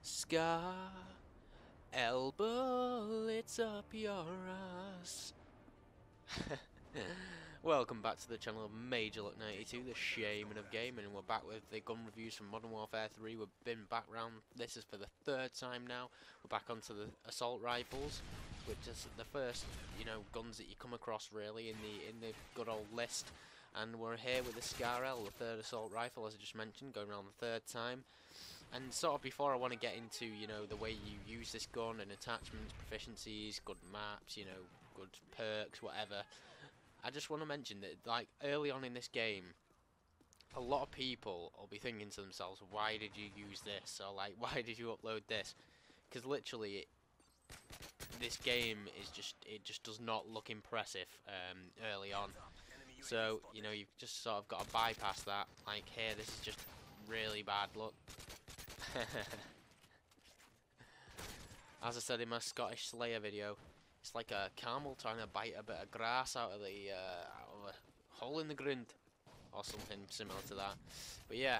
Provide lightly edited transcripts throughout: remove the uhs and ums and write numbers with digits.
Scar, elbow, it's up your ass. Welcome back to the channel of Major Luck 92, the shaman of gaming, and we're back with the gun reviews from Modern Warfare 3. We've been back round, this is for the third time now. We're back onto the assault rifles, which is the first, guns that you come across really in the good old list. And we're here with the Scar L, the third assault rifle, as I just mentioned, going around the third time. And sort of before I want to get into, the way you use this gun and attachments, proficiencies, good maps, good perks, whatever, I just want to mention that, like, early on in this game, a lot of people will be thinking to themselves, why did you use this? Or, like, why did you upload this? Because literally, this game is it just does not look impressive early on. So, you've just sort of got to bypass that. Like, here, this is just really bad look. As I said in my Scottish Slayer video, it's like a camel trying to bite a bit of grass out of a hole in the ground, or something similar to that. But yeah,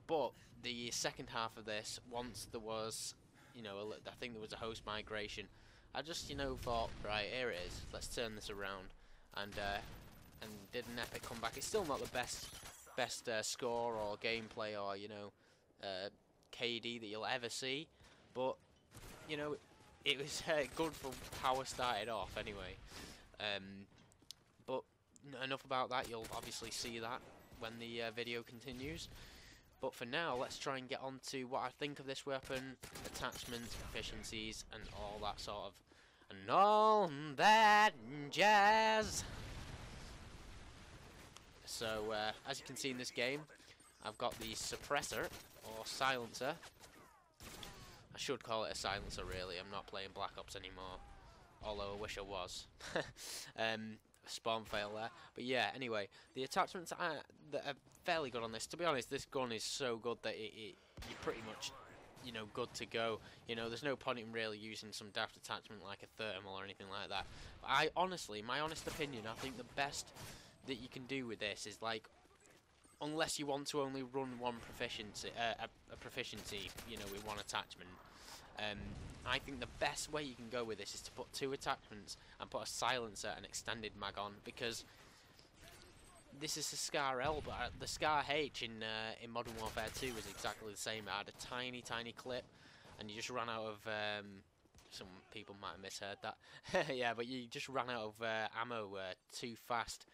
but the second half of this, once there was, I think there was a host migration, I just, thought, right, here it is, let's turn this around, and did an epic comeback. It's still not the best score or gameplay or, KD that you'll ever see, but it was good for how it started off anyway. But enough about that, you'll obviously see that when the video continues. But for now, let's try and get on to what I think of this weapon, attachments, proficiencies, and all that sort of, and all that jazz. So, as you can see in this game, I've got the suppressor, or silencer. I should call it a silencer really, I'm not playing Black Ops anymore, although I wish I was. Spawn fail there. But yeah, anyway, the attachments that are fairly good on this. To be honest, this gun is so good that you're pretty much, good to go. There's no point in really using some daft attachment like a thermal or anything like that. But my honest opinion, I think the best that you can do with this is, like, unless you want to only run one proficiency, a proficiency, with one attachment, I think the best way you can go with this is to put two attachments and put a silencer and extended mag on, because this is the Scar L, but the Scar H in Modern Warfare 2 was exactly the same. It had a tiny clip, and you just ran out of, some people might have misheard that, yeah, but you just ran out of ammo too fast.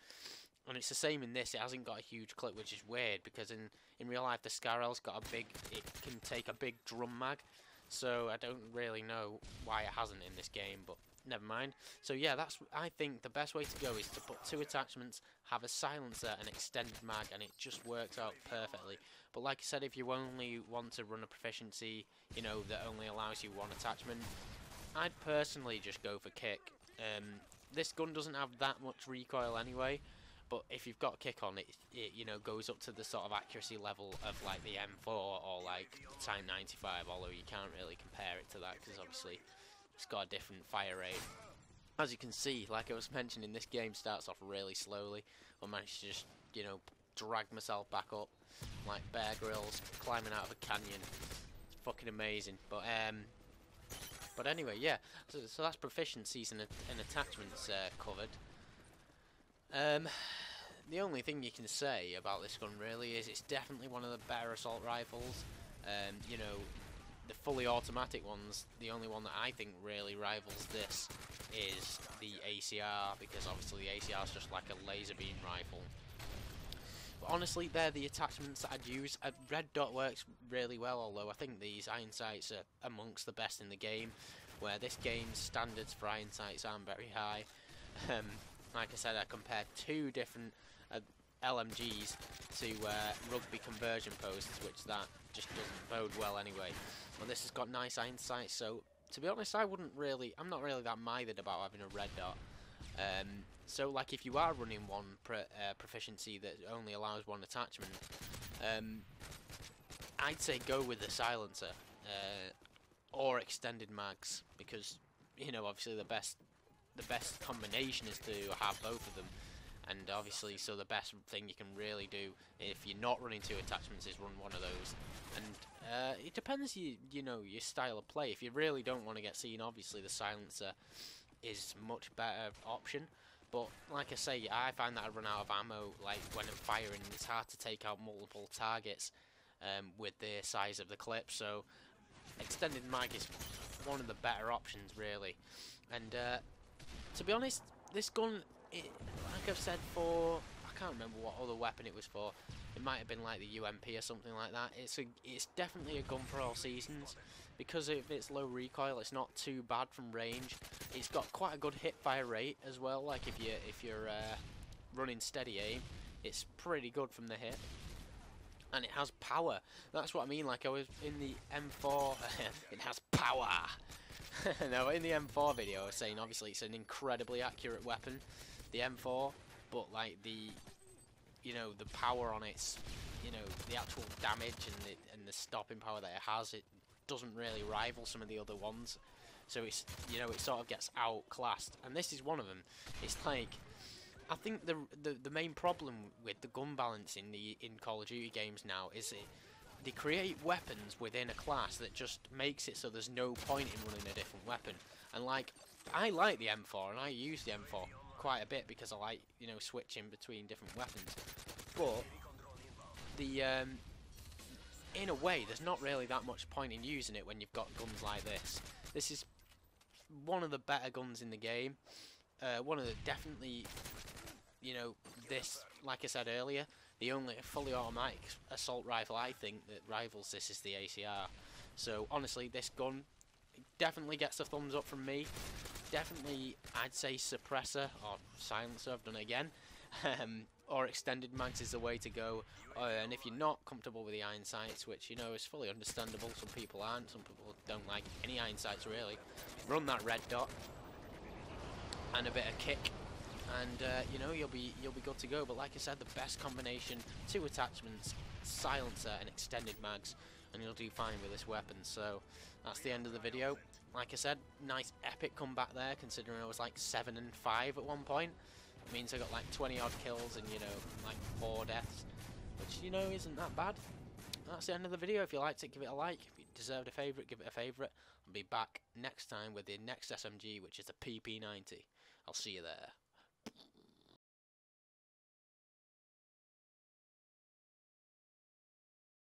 And it's the same in this. It hasn't got a huge clip, which is weird, because in real life the Scar L's got it can take a big drum mag, so I don't really know why it hasn't in this game, but never mind. So yeah, I think the best way to go is to put two attachments, have a silencer and extended mag, and it just works out perfectly. But like I said, if you only want to run a proficiency, that only allows you one attachment, I'd personally just go for kick. This gun doesn't have that much recoil anyway, but if you've got kick on, it goes up to the sort of accuracy level of, like, the M4 or, like, the Type 95, although you can't really compare it to that because obviously it's got a different fire rate. As you can see, like I was mentioning, this game starts off really slowly. I managed to just, drag myself back up like Bear Grylls climbing out of a canyon. It's fucking amazing. But anyway, yeah. So that's proficiencies and attachments covered. The only thing you can say about this gun really is it's definitely one of the better assault rifles. The fully automatic ones, the only one that I think really rivals this is the ACR, because obviously the ACR is just like a laser beam rifle. But honestly, they're the attachments that I'd use. Red Dot works really well, although I think these iron sights are amongst the best in the game, where this game's standards for iron sights aren't very high. Like I said, I compared two different LMGs to rugby conversion posts, which that just doesn't bode well anyway. Well, this has got nice iron sights, so to be honest, I'm not really that mithered about having a red dot. So, like, if you are running one proficiency that only allows one attachment, I'd say go with the silencer or extended mags, because obviously the best combination is to have both of them. And obviously, so the best thing you can really do if you're not running 2 attachments is run one of those. And it depends, you know, your style of play. If you really don't want to get seen, obviously the silencer is much better option. But like I say, I find that I run out of ammo like when I'm firing. It's hard to take out multiple targets with the size of the clip. So extended mag is one of the better options, really. And to be honest, this gun, like I've said for, I can't remember what other weapon it was for. It might have been like the UMP or something like that. It's definitely a gun for all seasons. Because of its low recoil, it's not too bad from range. It's got quite a good hip fire rate as well. Like if you're running steady aim, it's pretty good from the hip. And it has power. That's what I mean. Like I was in the M4, it has power. No, in the M4 video, I was saying obviously it's an incredibly accurate weapon, the M4, but like you know, the power on its, you know, the actual damage and the stopping power that it has, it doesn't really rival some of the other ones. So it's, you know, it sort of gets outclassed, and this is one of them. It's like, I think the main problem with the gun balance in Call of Duty games now is they create weapons within a class that just makes it so there's no point in running a different weapon. And like, I like the M4 and I use the M4 quite a bit because I like, you know, switching between different weapons. But the in a way, there's not really that much point in using it when you've got guns like this. This is one of the better guns in the game. One of the definitely, you know, this, like I said earlier, the only fully automatic assault rifle I think that rivals this is the ACR. So honestly, this gun definitely gets a thumbs up from me. Definitely, I'd say suppressor or silencer. I've done it again. Or extended mags is the way to go. And if you're not comfortable with the iron sights, which, you know, is fully understandable, some people aren't, some people don't like any iron sights really, run that red dot and a bit of kick, and you know, you'll be good to go. But like I said, the best combination: 2 attachments, silencer, and extended mags, and you'll do fine with this weapon. So that's the end of the video. Like I said, nice epic comeback there, considering I was like 7 and 5 at one point. It means I got like 20 odd kills and, you know, like 4 deaths, which, you know, isn't that bad. That's the end of the video. If you liked it, give it a like. If you deserved a favourite, give it a favourite. I'll be back next time with the next SMG, which is the PP90. I'll see you there.